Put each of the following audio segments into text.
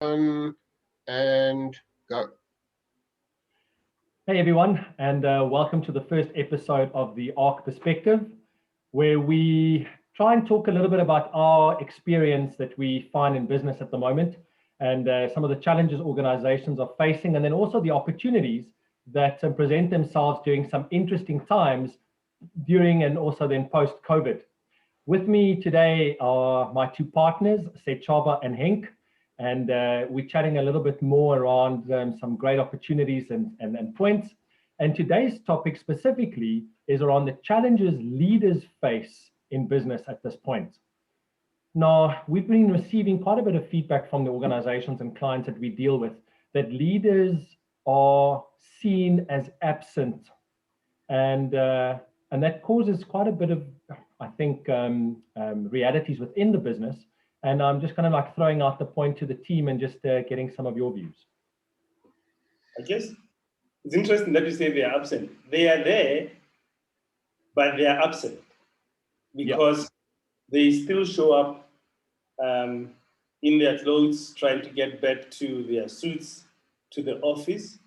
And go. Hey everyone, and welcome to the first episode of the ARC Perspective, where we try and talk a little bit about our experience that we find in business at the moment and some of the challenges organizations are facing, and then also the opportunities that present themselves during some interesting times during and also then post-COVID. With me today are my two partners, Sechaba and Henk, and we're chatting a little bit more around some great opportunities and points. And today's topic specifically is around the challenges leaders face in business at this point. Now, we've been receiving quite a bit of feedback from the organizations and clients that we deal with that leaders are seen as absent, and that causes quite a bit of, I think, realities within the business. And I'm just kind of like throwing out the point to the team and just getting some of your views. I guess it's interesting that you say they are absent. They are there, but they are absent because they still show up in their clothes, trying to get back to their suits, to the office.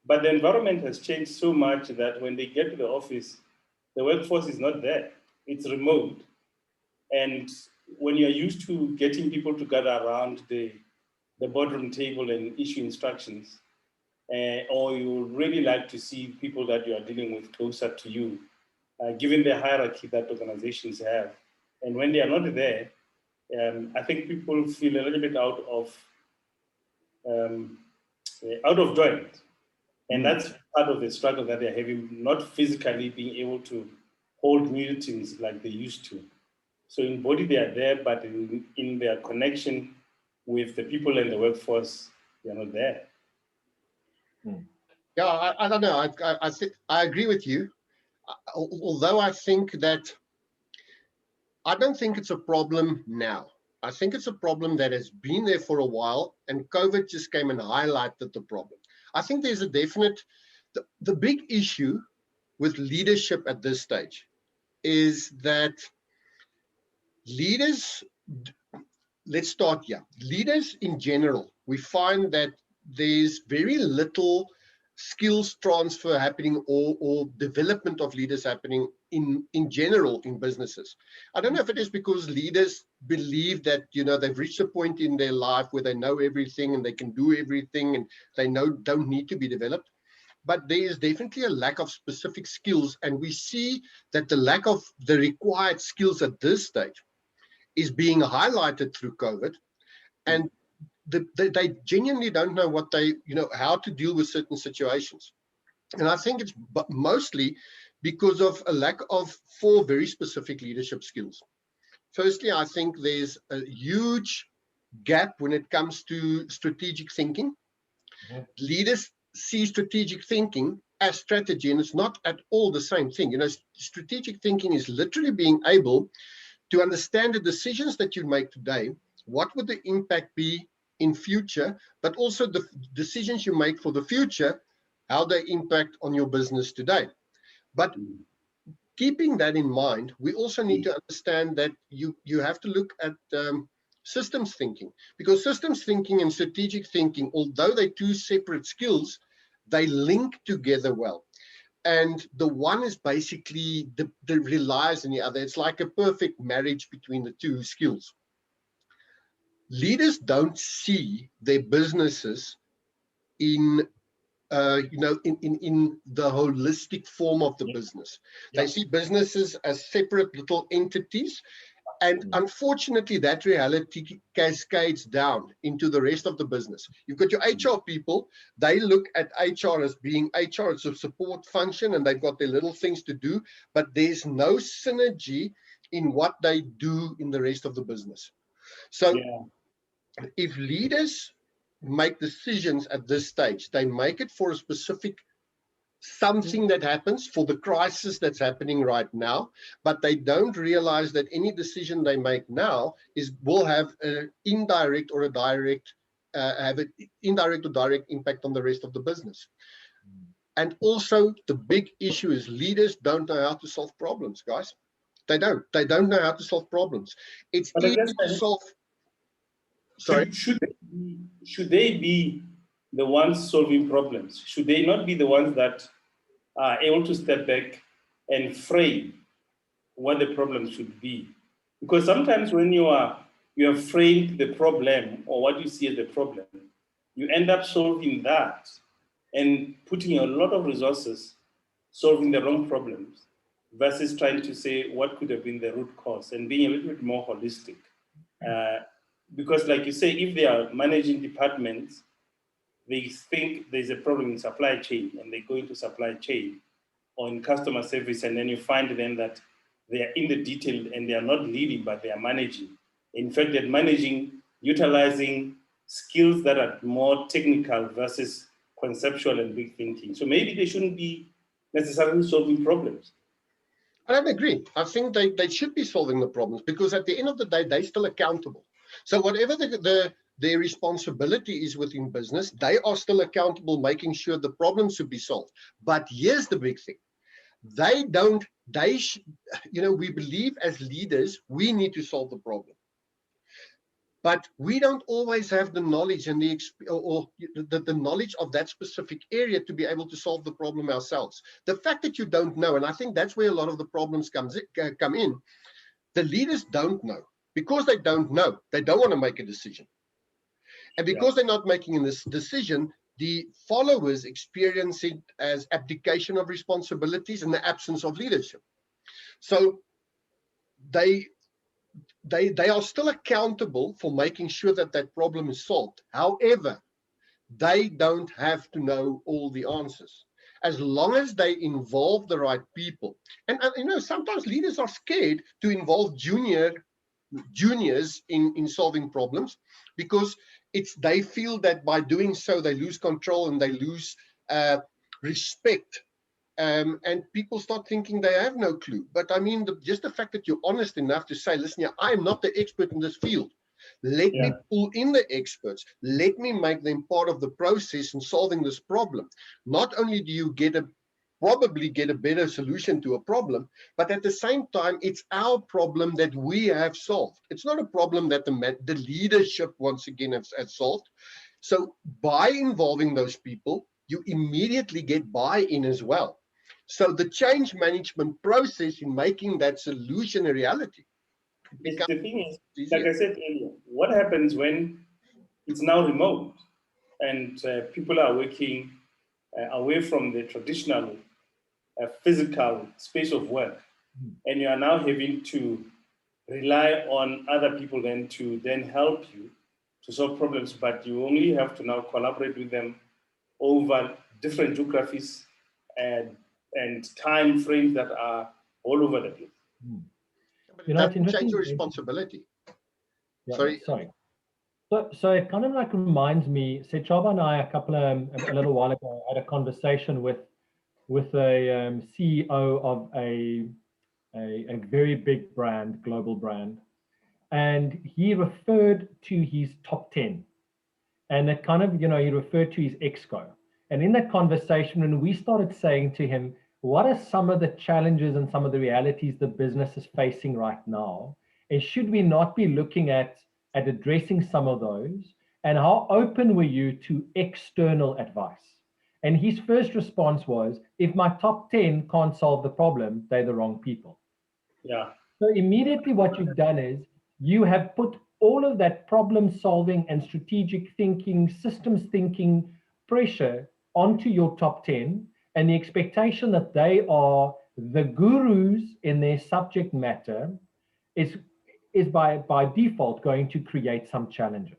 But the environment has changed so much that when they get to the office, the workforce is not there. It's remote. And when you're used to getting people to gather around the boardroom table and issue instructions, or you would really like to see people that you are dealing with closer to you, given the hierarchy that organizations have. And when they are not there, I think people feel a little bit out of joint. And that's part of the struggle that they're having, not physically being able to hold meetings like they used to. So in body, they are there, but in their connection with the people and the workforce, they're not there. Yeah, I don't know. I agree with you. Although I think that I don't think it's a problem now. I think it's a problem that has been there for a while, and COVID just came and highlighted the problem. I think there's a definite, the big issue with leadership at this stage is that leaders, let's start here. Leaders in general, we find that there's very little skills transfer happening or development of leaders happening in general in businesses. I don't know if it is because leaders believe that, you know, they've reached a point in their life where they know everything and they can do everything and they don't need to be developed. But there is definitely a lack of specific skills, and we see that the lack of the required skills at this stage is being highlighted through COVID, and they genuinely don't know what how to deal with certain situations. And I think it's mostly because of a lack of 4 very specific leadership skills. Firstly, I think there's a huge gap when it comes to strategic thinking. Leaders see strategic thinking as strategy, and it's not at all the same thing. You know, strategic thinking is literally being able to understand the decisions that you make today, what would the impact be in future, but also the decisions you make for the future, how they impact on your business today. But keeping that in mind, we also need to understand that you have to look at systems thinking, because systems thinking and strategic thinking, although they're 2 separate skills, they link together well. And the one is basically the relies on the other. It's like a perfect marriage between the 2 skills. Leaders don't see their businesses in the holistic form of the business. They see businesses as separate little entities. And unfortunately, that reality cascades down into the rest of the business. You've got your HR people. They look at HR as being HR. It's a support function, and they've got their little things to do. But there's no synergy in what they do in the rest of the business. So if leaders make decisions at this stage, they make it for a specific something that happens, for the crisis that's happening right now, but they don't realize that any decision they make now will have an indirect or a direct indirect or direct impact on the rest of the business. And also the big issue is leaders don't know how to solve problems, guys. They don't know how to solve problems. It's easy to solve. Sorry? Should they be the ones solving problems? Should they not be the ones that are able to step back and frame what the problem should be? Because sometimes when you have framed the problem or what you see as the problem, you end up solving that and putting a lot of resources solving the wrong problems versus trying to say what could have been the root cause and being a little bit more holistic. Because like you say, if they are managing departments, they think there's a problem in supply chain and they go into supply chain or in customer service, and then you find then that they are in the detail and they are not leading, but they are managing. In fact, they're managing, utilizing skills that are more technical versus conceptual and big thinking. So maybe they shouldn't be necessarily solving problems. I don't agree. I think they should be solving the problems, because at the end of the day, they're still accountable. So whatever their responsibility is within business, they are still accountable, making sure the problems should be solved. But here's the big thing. We believe as leaders, we need to solve the problem. But we don't always have the knowledge and the knowledge of that specific area to be able to solve the problem ourselves. The fact that you don't know, and I think that's where a lot of the problems come in, the leaders don't know. Because they don't know, they don't want to make a decision. And because they're not making this decision, the followers experience it as abdication of responsibilities and the absence of leadership. So they are still accountable for making sure that that problem is solved. However, they don't have to know all the answers. As long as they involve the right people. And sometimes leaders are scared to involve juniors in solving problems, because they feel that by doing so, they lose control and they lose respect. And people start thinking they have no clue. But I mean, just the fact that you're honest enough to say, listen, I'm not the expert in this field. Let me pull in the experts. Let me make them part of the process in solving this problem. Not only do you probably get a better solution to a problem, but at the same time, it's our problem that we have solved. It's not a problem that the leadership, once again, has solved. So by involving those people, you immediately get buy-in as well. So the change management process in making that solution a reality. The thing is, easier. like I said earlier, what happens when it's now remote and people are working away from the traditional physical space of work, and you are now having to rely on other people then to then help you to solve problems, but you only have to now collaborate with them over different geographies and time frames that are all over the place. But it doesn't change your responsibility. Sorry. So it kind of like reminds me, Chaba and I a little while ago had a conversation with a CEO of a very big brand, global brand, and he referred to his top 10, and it kind of, he referred to his exco. And in that conversation, when we started saying to him, what are some of the challenges and some of the realities the business is facing right now? And should we not be looking at addressing some of those? And how open were you to external advice? And his first response was, if my top 10 can't solve the problem, they're the wrong people. Yeah. So immediately what you've done is you have put all of that problem solving and strategic thinking, systems thinking pressure onto your top 10, and the expectation that they are the gurus in their subject matter is by default going to create some challenges.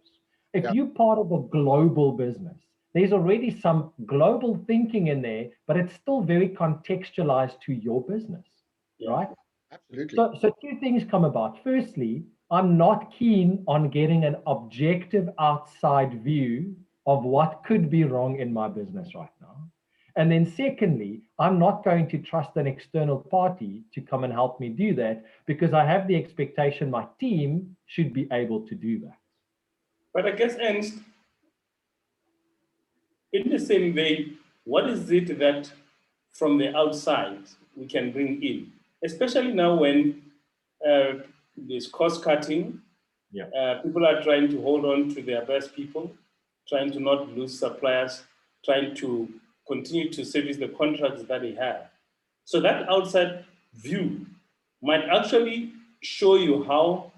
If you're part of a global business, there's already some global thinking in there, but it's still very contextualized to your business, right? Absolutely. So two things come about. Firstly, I'm not keen on getting an objective outside view of what could be wrong in my business right now. And then secondly, I'm not going to trust an external party to come and help me do that, because I have the expectation my team should be able to do that. But I guess, Ernst, in the same way, what is it that from the outside we can bring in? Especially now when there's cost cutting, Yeah. People are trying to hold on to their best people, trying to not lose suppliers, trying to continue to service the contracts that they have. So that outside view might actually show you how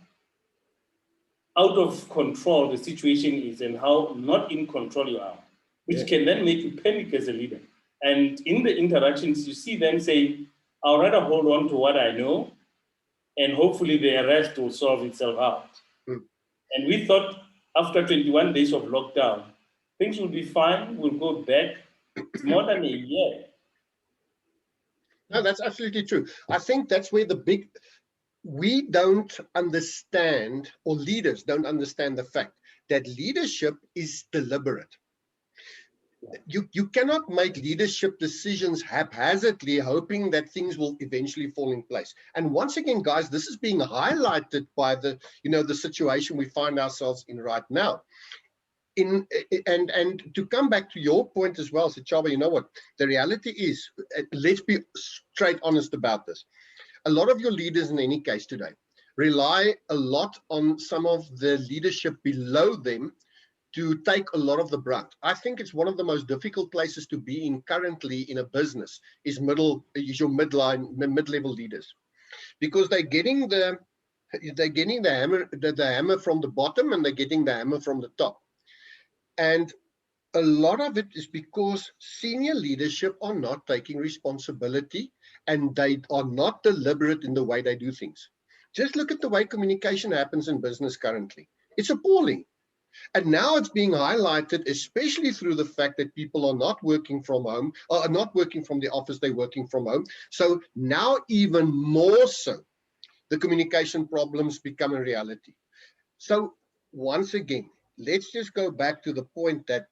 out of control the situation is and how not in control you are, which can then make you panic as a leader. And in the interactions, you see them saying, I'll rather hold on to what I know and hopefully the rest will solve itself out. Mm. And we thought after 21 days of lockdown, things will be fine, we'll go back. It's more than a year. No, that's absolutely true. I think that's where we don't understand, or leaders don't understand the fact that leadership is deliberate. You cannot make leadership decisions haphazardly, hoping that things will eventually fall in place. And once again, guys, this is being highlighted by the situation we find ourselves in right now. And to come back to your point as well, Sichaba, you know what? The reality is, let's be straight honest about this. A lot of your leaders in any case today rely a lot on some of the leadership below them to take a lot of the brunt. I think it's one of the most difficult places to be in currently in a business is your mid-level leaders, because they're getting the hammer from the bottom, and they're getting the hammer from the top. And a lot of it is because senior leadership are not taking responsibility, and they are not deliberate in the way they do things. Just look at the way communication happens in business currently. It's appalling. And now it's being highlighted, especially through the fact that people are not working from home, or are not working from the office, they're working from home. So now even more so, the communication problems become a reality. So once again, let's just go back to the point that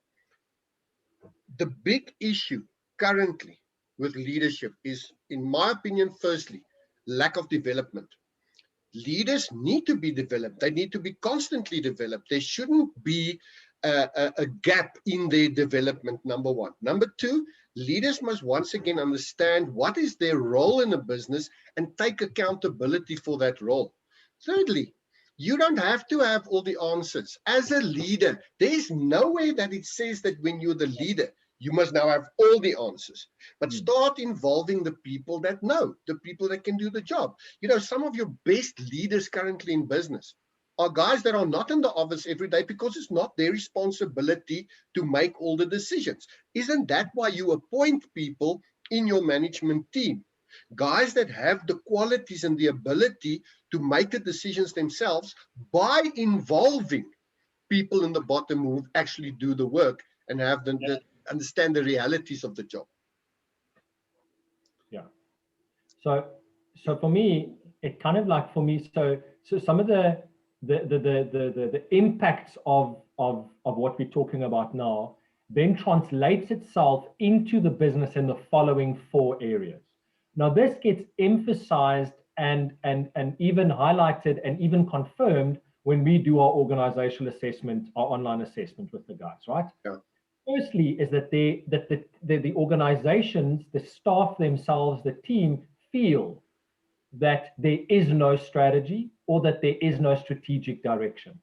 the big issue currently with leadership is, in my opinion, firstly, lack of development. Leaders need to be developed. They need to be constantly developed. There shouldn't be a gap in their development, number one. Number two, leaders must once again understand what is their role in a business and take accountability for that role. Thirdly, you don't have to have all the answers. As a leader, there's nowhere that it says that when you're the leader, you must now have all the answers. But start involving the people that know, the people that can do the job. You know, some of your best leaders currently in business are guys that are not in the office every day because it's not their responsibility to make all the decisions. Isn't that why you appoint people in your management team? Guys that have the qualities and the ability to make the decisions themselves by involving people in the bottom who actually do the work and have understand the realities of the job. Yeah. So for me, it kind of like for me, so some of the impacts of what we're talking about now then translates itself into the business in the following 4 areas. Now this gets emphasized and even highlighted and even confirmed when we do our organizational assessment, our online assessment with the guys, right? Yeah. Firstly, is that the organizations, the staff themselves, the team feel that there is no strategy or that there is no strategic direction.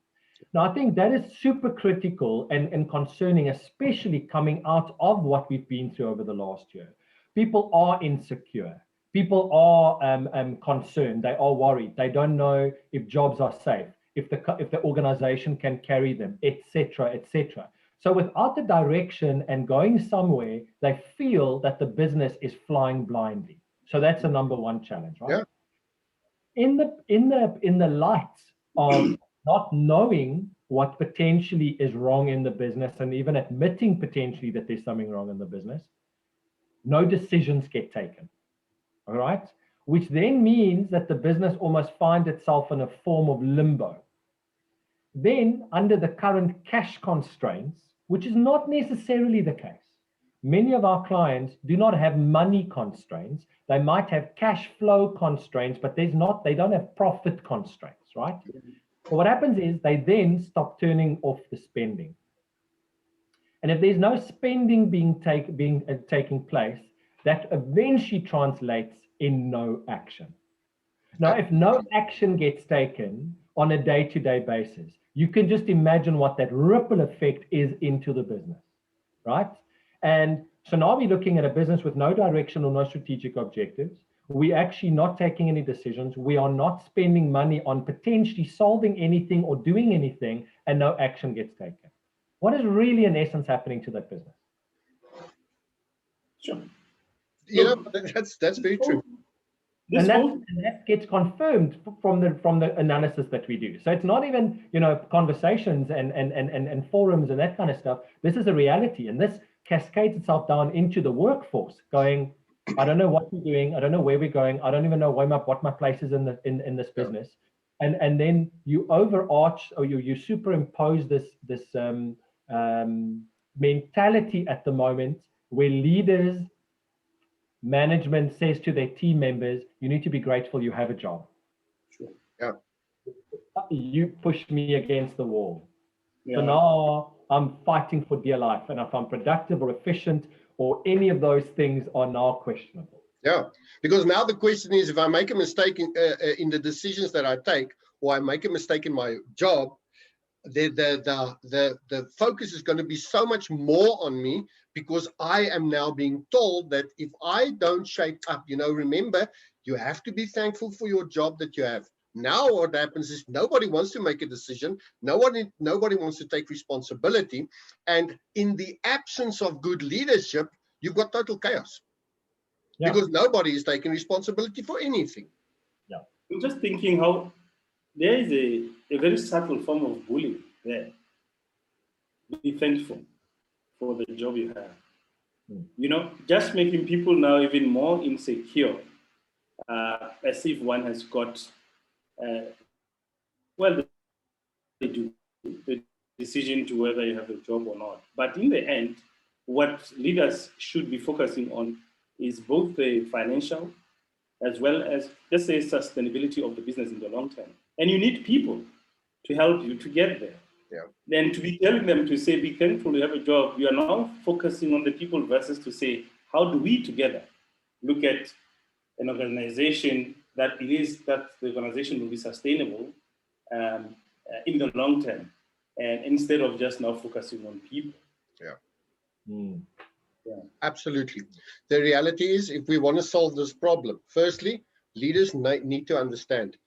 Now, I think that is super critical and concerning, especially coming out of what we've been through over the last year. People are insecure. People are concerned. They are worried. They don't know if jobs are safe, if the organization can carry them, etc., etc. So without the direction and going somewhere, they feel that the business is flying blindly. So that's the number one challenge, right? Yeah. In the light of not knowing what potentially is wrong in the business and even admitting potentially that there's something wrong in the business, no decisions get taken. All right? Which then means that the business almost finds itself in a form of limbo. Then, under the current cash constraints, which is not necessarily the case, many of our clients do not have money constraints. They might have cash flow constraints, but they don't have profit constraints, right? So what happens is they then stop turning off the spending. And if there's no spending taking place, that eventually translates in no action. Now, if no action gets taken, on a day-to-day basis, you can just imagine what that ripple effect is into the business, right? And so now we're looking at a business with no direction or no strategic objectives. We're actually not taking any decisions. We are not spending money on potentially solving anything or doing anything, and no action gets taken. What is really in essence happening to that business? Sure. That's very true. And that gets confirmed from the analysis that we do. So it's not even, conversations and forums and that kind of stuff. This is a reality, and this cascades itself down into the workforce, going, I don't know what we're doing, I don't know where we're going, I don't even know what my place is in this business. And then you overarch, or you superimpose this mentality at the moment where leaders, management says to their team members, you need to be grateful you have a job. Sure. Yeah. You pushed me against the wall. Yeah. So now I'm fighting for dear life. And if I'm productive or efficient or any of those things are now questionable. Yeah, because now the question is, if I make a mistake in the decisions that I take, or I make a mistake in my job, the focus is going to be so much more on me, because I am now being told that if I don't shape up, remember, you have to be thankful for your job that you have. Now what happens is nobody wants to make a decision. Nobody wants to take responsibility. And in the absence of good leadership, you've got total chaos. Yeah. Because nobody is taking responsibility for anything. Yeah. I'm just thinking how there is a very subtle form of bullying there. Be thankful for the job you have. Just making people now even more insecure, as if one has got, they do the decision to whether you have a job or not. But in the end, what leaders should be focusing on is both the financial as well as, let's say, sustainability of the business in the long term. And you need people to help you to get there. Yeah. Then to be telling them to say, be thankful you have a job, you are now focusing on the people versus to say, how do we together look at an organization that the organization will be sustainable in the long term, and instead of just now focusing on people. Yeah. Mm. Yeah. Absolutely. The reality is, if we want to solve this problem, firstly, leaders need to understand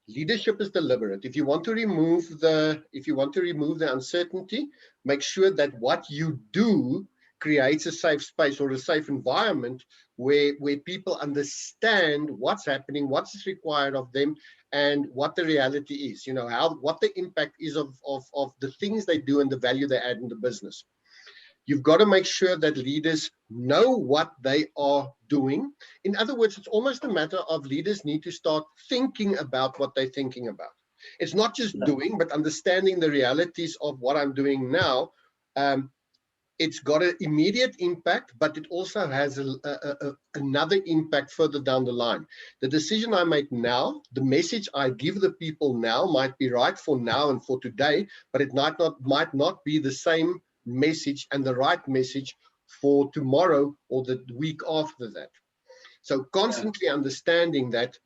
leadership is deliberate. If you want to remove the uncertainty, make sure that what you do creates a safe space or a safe environment where people understand what's happening, what's required of them, and what the reality is. What the impact is of the things they do and the value they add in the business. You've got to make sure that leaders know what they are doing. In other words, it's almost a matter of leaders need to start thinking about what they're thinking about. It's not just doing, but understanding the realities of what I'm doing now. It's got an immediate impact, but it also has another impact further down the line. The decision I make now, the message I give the people now might be right for now and for today, but it might not be the same message and the right message for tomorrow or the week after that. So constantly understanding that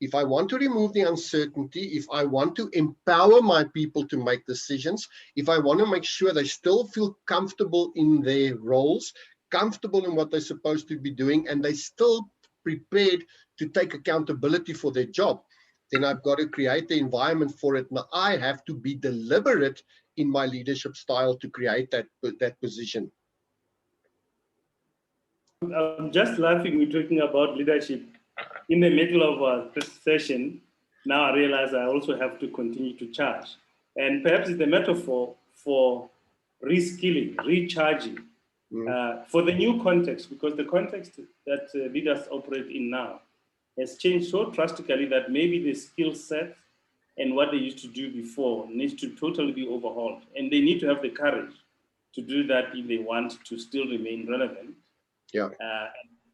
if I want to remove the uncertainty, if I want to empower my people to make decisions, if I want to make sure they still feel comfortable in their roles, comfortable in what they're supposed to be doing, and they still prepared to take accountability for their job, then I've got to create the environment for it. Now I have to be deliberate in my leadership style to create that position. I'm just laughing. We're talking about leadership in the middle of this session. Now I realize I also have to continue to charge. And perhaps it's the metaphor for reskilling, recharging, for the new context, because the context that leaders operate in now has changed so drastically that maybe the skill set and what they used to do before needs to totally be overhauled. And they need to have the courage to do that if they want to still remain relevant and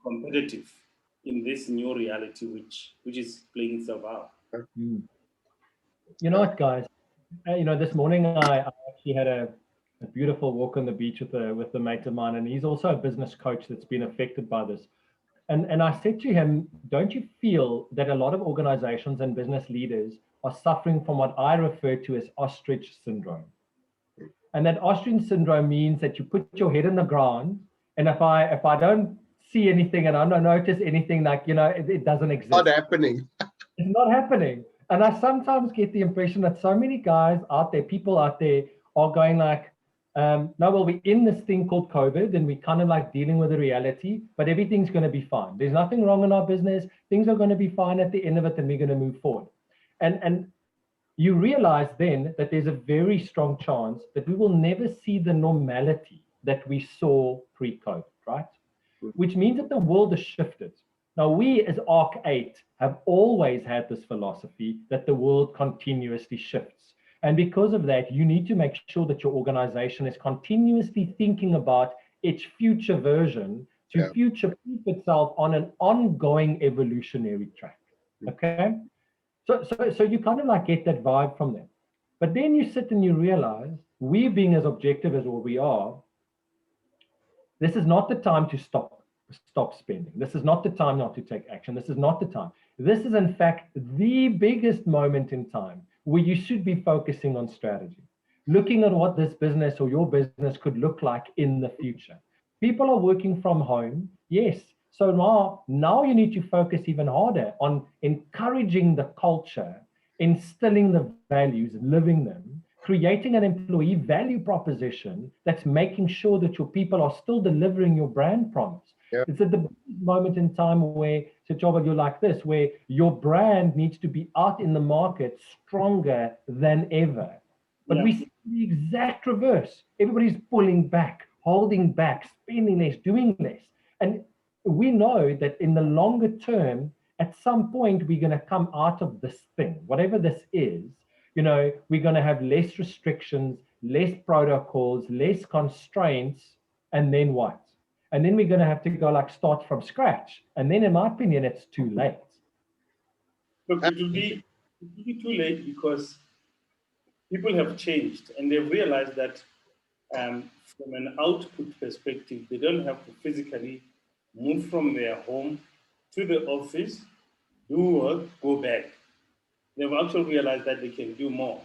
competitive in this new reality which is playing itself out. You know what, guys? This morning I actually had a beautiful walk on the beach with a mate of mine, and he's also a business coach that's been affected by this. And I said to him, don't you feel that a lot of organizations and business leaders are suffering from what I refer to as ostrich syndrome. And that ostrich syndrome means that you put your head in the ground, and if I don't see anything and I don't notice anything, like, it doesn't exist. Not happening. It's not happening. And I sometimes get the impression that so many guys out there, people out there, are going like, no, well, we're in this thing called COVID and we kind of like dealing with the reality, but everything's going to be fine. There's nothing wrong in our business. Things are going to be fine at the end of it, and we're going to move forward. And you realize then that there's a very strong chance that we will never see the normality that we saw pre-COVID, right? Which means that the world has shifted. Now, we as ARC8 have always had this philosophy that the world continuously shifts. And because of that, you need to make sure that your organization is continuously thinking about its future version to future-proof itself on an ongoing evolutionary track, okay? So you kind of like get that vibe from them. But then you sit and you realize, we being as objective as what we are, this is not the time to stop spending. This is not the time not to take action. This is not the time. This is in fact the biggest moment in time where you should be focusing on strategy, looking at what this business or your business could look like in the future. People are working from home, yes. So now you need to focus even harder on encouraging the culture, instilling the values, living them, creating an employee value proposition that's making sure that your people are still delivering your brand promise. Yeah. It's at the moment in time where, so Joba, you're like this, where your brand needs to be out in the market stronger than ever. But we see the exact reverse. Everybody's pulling back, holding back, spending less, doing less. And we know that in the longer term, at some point, we're going to come out of this thing, whatever this is. We're going to have less restrictions, less protocols, less constraints, and then what? And then we're going to have to go like start from scratch. And then, in my opinion, it's too late. Look, it will be too late because people have changed and they've realized that from an output perspective, they don't have to physically move from their home to the office, do work, go back. They've actually realized that they can do more.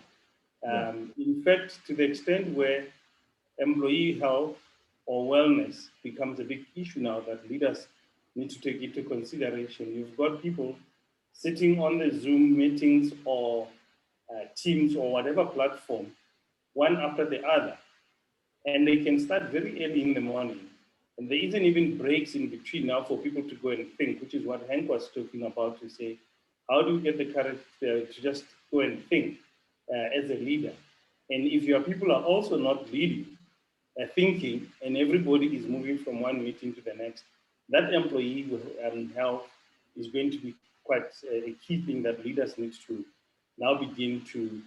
In fact, to the extent where employee health or wellness becomes a big issue now that leaders need to take into consideration. You've got people sitting on the Zoom meetings or Teams or whatever platform, one after the other, and they can start very early in the morning. And there isn't even breaks in between now for people to go and think, which is what Hank was talking about, to say, how do you get the courage to just go and think as a leader? And if your people are also not leading, thinking, and everybody is moving from one meeting to the next, that employee health is going to be quite a key thing that leaders need to now begin to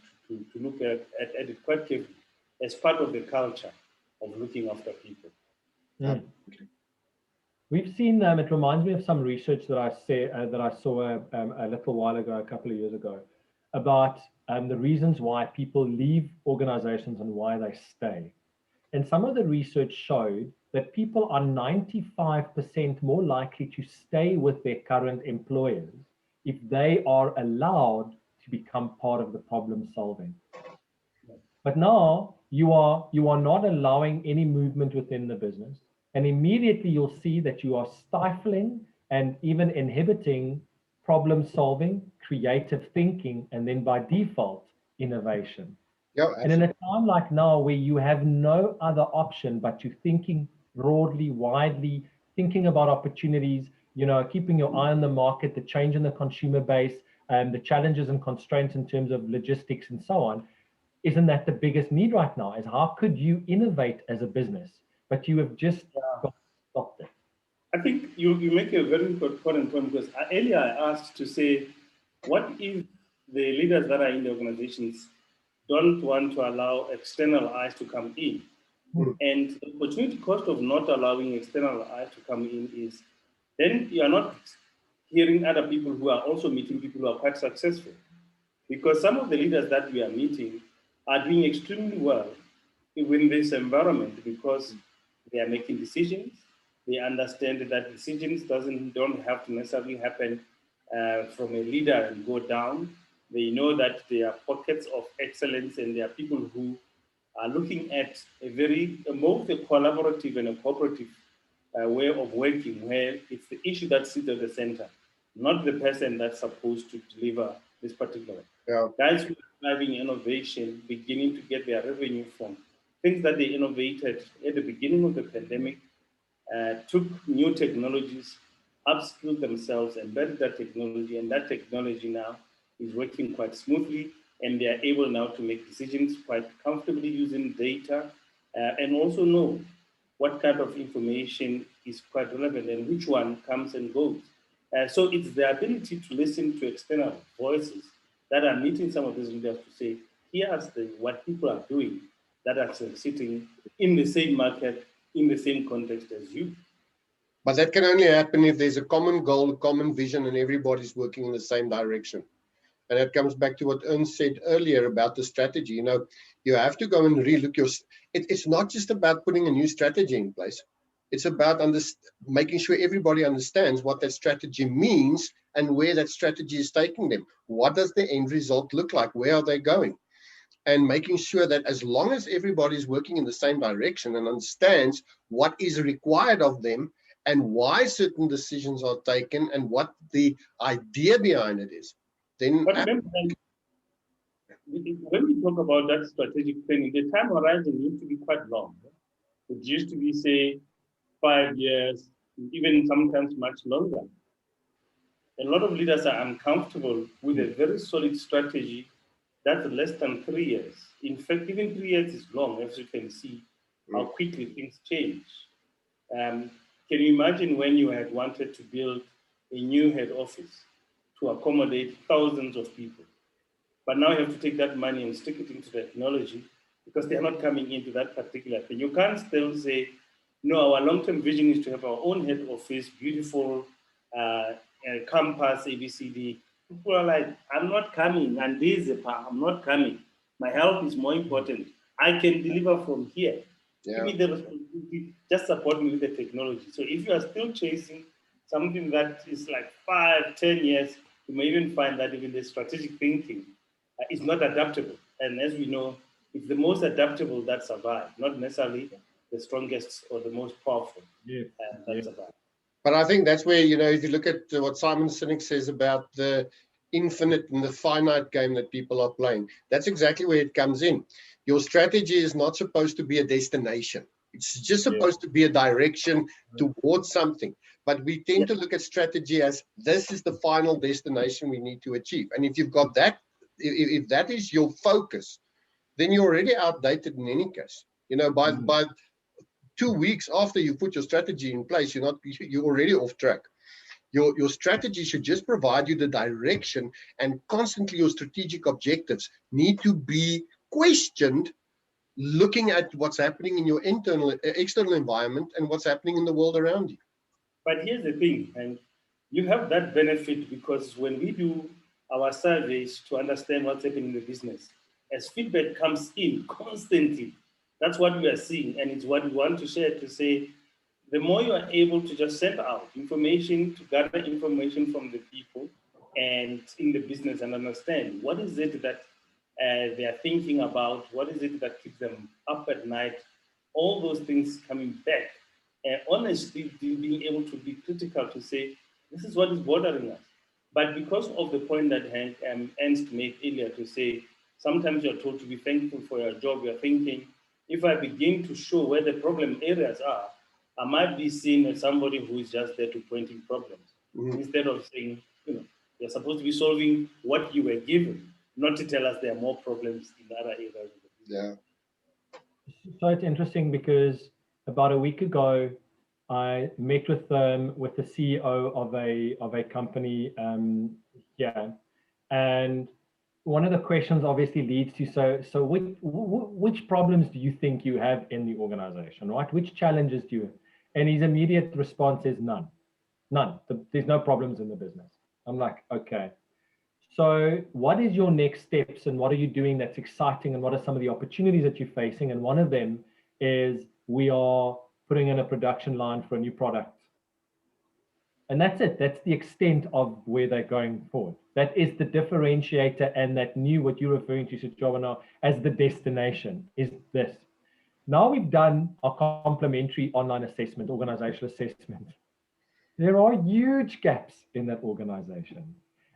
look at it quite carefully as part of the culture of looking after people. Mm. We've seen, it reminds me of some research that I saw a little while ago, a couple of years ago, about the reasons why people leave organizations and why they stay. And some of the research showed that people are 95% more likely to stay with their current employers if they are allowed to become part of the problem solving. But now you are not allowing any movement within the business. And immediately you'll see that you are stifling and even inhibiting problem solving, creative thinking, and then by default, innovation. And in a time like now where you have no other option but to thinking broadly, widely, thinking about opportunities, keeping your eye on the market, the change in the consumer base, the challenges and constraints in terms of logistics and so on, isn't that the biggest need right now? Is how could you innovate as a business? But you have just stopped it. I think you make a very important point, because earlier I asked to say, what if the leaders that are in the organizations don't want to allow external eyes to come in? And the opportunity cost of not allowing external eyes to come in is then you are not hearing other people who are also meeting people who are quite successful. Because some of the leaders that we are meeting are doing extremely well in this environment because they are making decisions. They understand that decisions don't have to necessarily happen from a leader and go down. They know that there are pockets of excellence, and there are people who are looking at a more of a collaborative and a cooperative way of working, where it's the issue that sits at the center, not the person that's supposed to deliver this particular. Yeah. Guys who are driving innovation, beginning to get their revenue from things that they innovated at the beginning of the pandemic, took new technologies, upskilled themselves, embedded that technology, and that technology now is working quite smoothly, and they are able now to make decisions quite comfortably using data, and also know what kind of information is quite relevant and which one comes and goes. So it's the ability to listen to external voices that are meeting some of these leaders to say, here's what people are doing that are sitting in the same market, in the same context as you. But that can only happen if there's a common goal, a common vision, and everybody's working in the same direction. And that comes back to what Ernst said earlier about the strategy. You know, you have to go and relook it's not just about putting a new strategy in place. It's about making sure everybody understands what that strategy means and where that strategy is taking them. What does the end result look like? Where are they going? And making sure that as long as everybody's working in the same direction and understands what is required of them and why certain decisions are taken and what the idea behind it is, then. But remember, when we talk about that strategic planning, the time horizon used to be quite long. It used to be, say, 5 years, even sometimes much longer. A lot of leaders are uncomfortable with a very solid strategy that's less than 3 years. In fact, even 3 years is long, as you can see how quickly things change. Can you imagine when you had wanted to build a new head office to accommodate thousands of people? But now you have to take that money and stick it into technology because they're not coming into that particular thing. You can't still say, no, our long-term vision is to have our own head office, beautiful campus, ABCD. People are like, I'm not coming, and this is I'm not coming. My health is more important. I can deliver from here. Give me the responsibility, just support me with the technology. So if you are still chasing something that is like 5, 10 years, you may even find that even the strategic thinking is not adaptable. And as we know, it's the most adaptable that survive, not necessarily the strongest or the most powerful that survive. But I think that's where, you know, if you look at what Simon Sinek says about the infinite and the finite game that people are playing, that's exactly where it comes in. Your strategy is not supposed to be a destination. It's just supposed to be a direction towards something. But we tend to look at strategy as this is the final destination we need to achieve. And if you've got that, if that is your focus, then you're already outdated in any case. You know, by 2 weeks after you put your strategy in place, you're already off track. Your strategy should just provide you the direction, and constantly your strategic objectives need to be questioned, looking at what's happening in your external environment and what's happening in the world around you. But here's the thing, and you have that benefit because when we do our surveys to understand what's happening in the business, as feedback comes in constantly, that's what we are seeing, and it's what we want to share to say, the more you are able to just send out information, to gather information from the people and in the business and understand what is it that they are thinking about, what is it that keeps them up at night, all those things coming back. And honestly, being able to be critical to say, this is what is bothering us. But because of the point that Ernst made earlier to say, sometimes you're told to be thankful for your job, you're thinking, if I begin to show where the problem areas are, I might be seen as somebody who is just there to pointing problems. Instead of saying, you're supposed to be solving what you were given, not to tell us there are more problems in other areas. Yeah. So it's interesting because about a week ago, I met with the CEO of a company and one of the questions obviously leads to so which problems do you think you have in the organization, right? Which challenges do you? And his immediate response is none. There's no problems in the business. I'm like, okay. So what is your next steps and what are you doing that's exciting and what are some of the opportunities that you're facing? And one of them is we are putting in a production line for a new product. And that's it. That's the extent of where they're going forward. That is the differentiator, and that new, what you're referring to, Sejobana, as the destination is this. Now we've done our complementary online assessment, organizational assessment. There are huge gaps in that organization.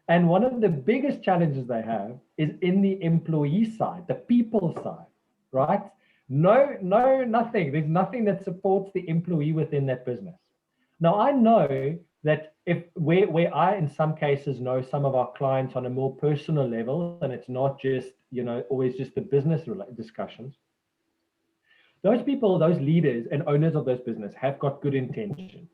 And one of the biggest challenges they have is in the employee side, the people side, right? Nothing. There's nothing that supports the employee within that business. Now, I know that where I, in some cases, know some of our clients on a more personal level, and it's not just, always just the business discussions. Those people, those leaders and owners of those business have got good intentions.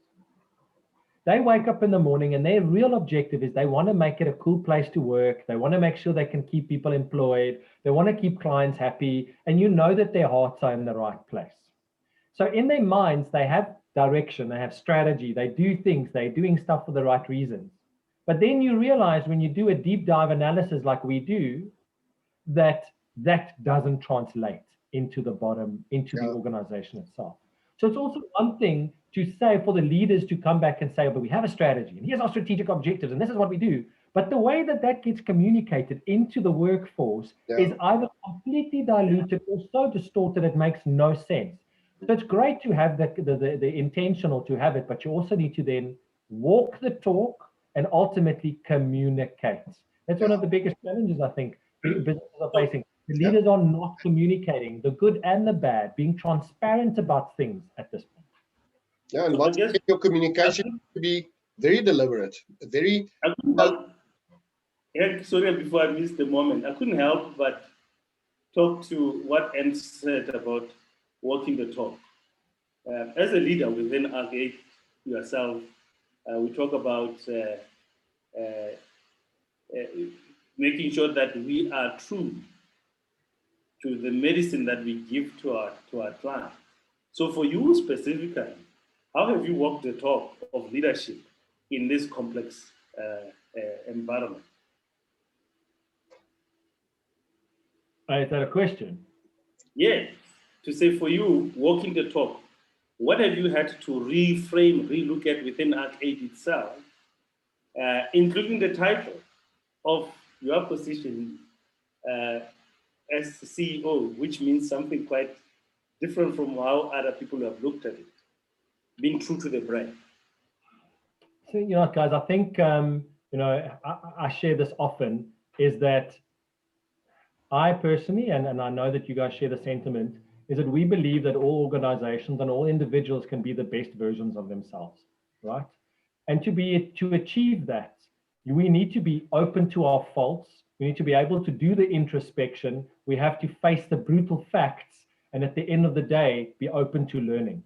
They wake up in the morning and their real objective is they want to make it a cool place to work. They want to make sure they can keep people employed. They want to keep clients happy. And you know that their hearts are in the right place. So in their minds, they have direction, they have strategy, they do things, they're doing stuff for the right reasons. But then you realize when you do a deep dive analysis like we do, that doesn't translate into the bottom, into the organization itself. So it's also one thing to say for the leaders to come back and say, but we have a strategy and here's our strategic objectives and this is what we do. But the way that gets communicated into the workforce is either completely diluted or so distorted it makes no sense. So it's great to have the intentional to have it, but you also need to then walk the talk and ultimately communicate. That's one of the biggest challenges I think businesses are facing. The leaders are not communicating the good and the bad, being transparent about things at this point. Yeah, and once again, your communication needs to be very deliberate, very. Sorry, before I missed the moment, I couldn't help but talk to what Ant said about walking the talk. As a leader within ARC8 yourself, we talk about making sure that we are true to the medicine that we give to our clients. So for you specifically, how have you walked the talk of leadership in this complex environment? Is that a question? Yeah, to say for you, walking the talk, what have you had to reframe, relook at within ARC8 itself, including the title of your position as CEO, which means something quite different from how other people have looked at it, being true to the brand? So, guys, I think, I share this often, is that I personally, and I know that you guys share the sentiment, is that we believe that all organizations and all individuals can be the best versions of themselves, right? And to achieve that, we need to be open to our faults. We need to be able to do the introspection. We have to face the brutal facts. And at the end of the day, be open to learning.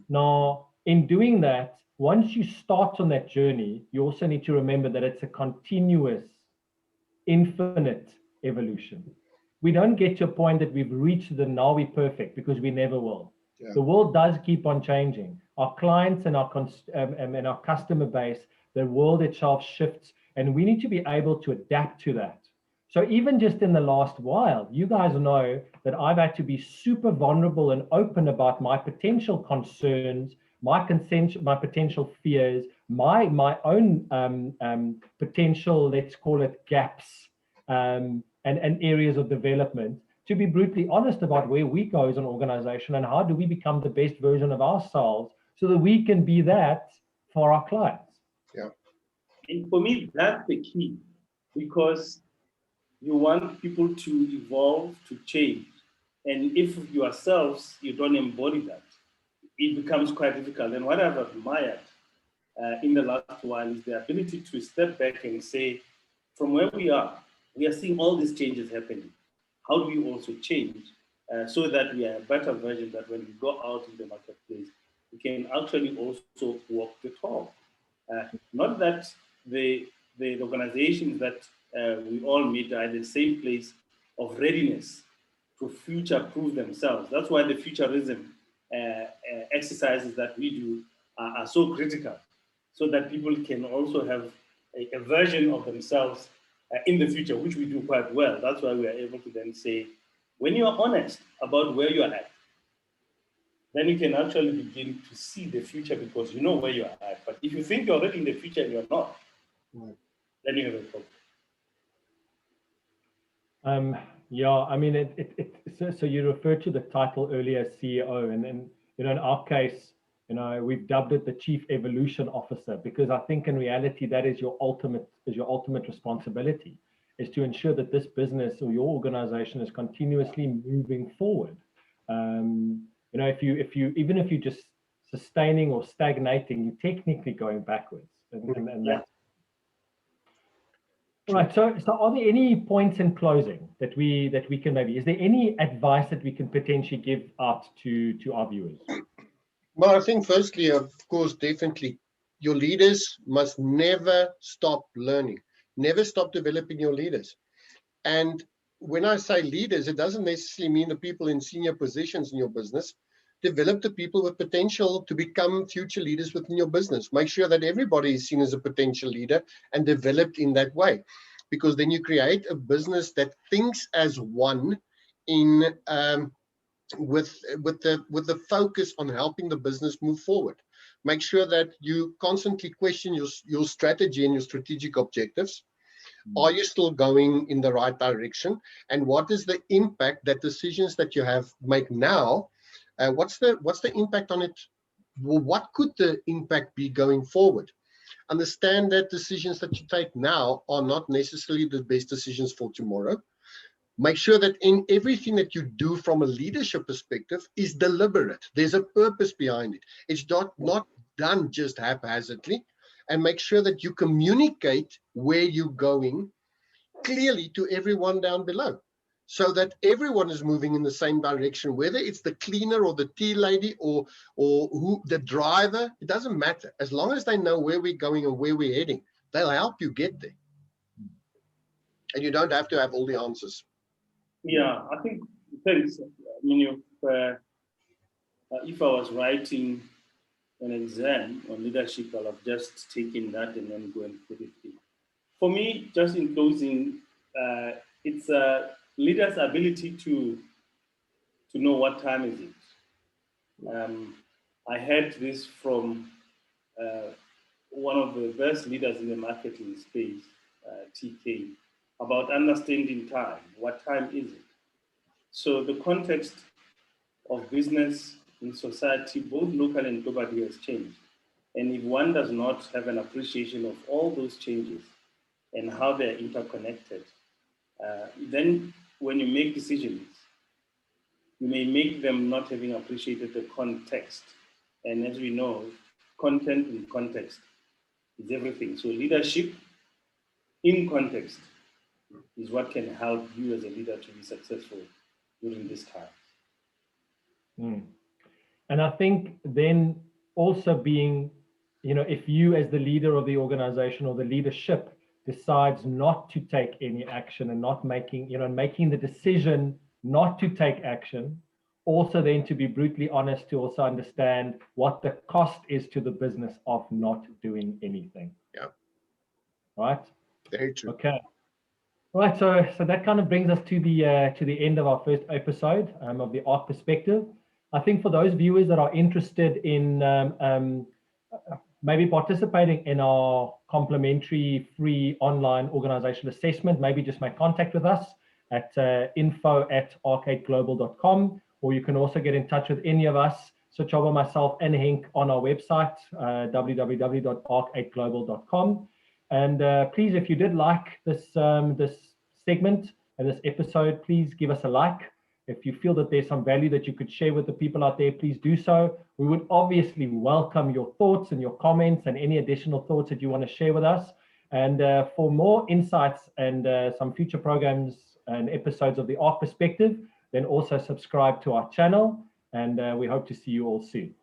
Now, in doing that, once you start on that journey, you also need to remember that it's a continuous, infinite evolution. We don't get to a point that we've reached the now we're perfect, because we never will. Yeah. The world does keep on changing. Our clients and our customer base, the world itself shifts, and we need to be able to adapt to that. So even just in the last while, you guys know that I've had to be super vulnerable and open about my potential concerns, my potential fears, my own potential, let's call it gaps, and areas of development, to be brutally honest about where we go as an organization and how do we become the best version of ourselves so that we can be that for our clients. Yeah. And for me, that's the key, because you want people to evolve, to change. And if yourselves, you don't embody that, it becomes quite difficult. And what I've admired in the last while is the ability to step back and say, from where we are seeing all these changes happening. How do we also change so that we are a better version, that when we go out in the marketplace, we can actually also walk the talk. Not that the organizations that we all meet are at the same place of readiness to future-proof themselves. That's why the futurism exercises that we do are so critical, so that people can also have a version of themselves in the future, which we do quite well. That's why we are able to then say, when you are honest about where you are at, then you can actually begin to see the future because you know where you are at. But if you think you're already in the future and you're not, then you have a problem. Yeah, I mean, so you referred to the title earlier, CEO, and then, in our case, we've dubbed it the Chief Evolution Officer, because I think in reality that is your ultimate responsibility, is to ensure that this business or your organization is continuously moving forward. If you even if you're just sustaining or stagnating, you're technically going backwards, and Yeah. Right. So are there any points in closing that we can maybe? Is there any advice that we can potentially give out to our viewers? Well, I think firstly, of course, definitely, your leaders must never stop learning, never stop developing your leaders. And when I say leaders, it doesn't necessarily mean the people in senior positions in your business. Develop the people with potential to become future leaders within your business. Make sure that everybody is seen as a potential leader and developed in that way, because then you create a business that thinks as one in with the focus on helping the business move forward. Make sure that you constantly question your strategy and your strategic objectives. Are you still going in the right direction? And what is the impact that decisions that you have make now? What's the impact on it? Well, what could the impact be going forward? Understand that decisions that you take now are not necessarily the best decisions for tomorrow. Make sure that in everything that you do from a leadership perspective is deliberate. There's a purpose behind it. It's not done just haphazardly. And make sure that you communicate where you're going clearly to everyone down below, so that everyone is moving in the same direction, whether it's the cleaner or the tea lady or who the driver. It doesn't matter. As long as they know where we're going and where we're heading, they'll help you get there. And you don't have to have all the answers. Yeah, I think, thanks. I mean, if I was writing an exam on leadership, I'll have just taken that and then go and put it in. For me, just in closing, it's a leader's ability to know what time is it. I heard this from one of the best leaders in the marketing space, TK, about understanding time. What time is it? So the context of business in society, both local and globally, has changed. And if one does not have an appreciation of all those changes and how they're interconnected, then when you make decisions, you may make them not having appreciated the context. And as we know, content in context is everything. So leadership in context is what can help you as a leader to be successful during this time. And I think then also being, if you as the leader of the organization or the leadership decides not to take any action and not making the decision not to take action, also then to be brutally honest, to also understand what the cost is to the business of not doing anything. Yeah. Right? Very true. Okay. Right, so that kind of brings us to the end of our first episode of the ARC Perspective. I think for those viewers that are interested in maybe participating in our complimentary free online organizational assessment, maybe just make contact with us at info@arcadeglobal.com, or you can also get in touch with any of us, Sochoba, myself, and Henk on our website, www.arcadeglobal.com. And please, if you did like this segment and this episode, please give us a like. If you feel that there's some value that you could share with the people out there, please do so. We would obviously welcome your thoughts and your comments and any additional thoughts that you want to share with us. And for more insights and some future programs and episodes of the ARC Perspective, then also subscribe to our channel. And we hope to see you all soon.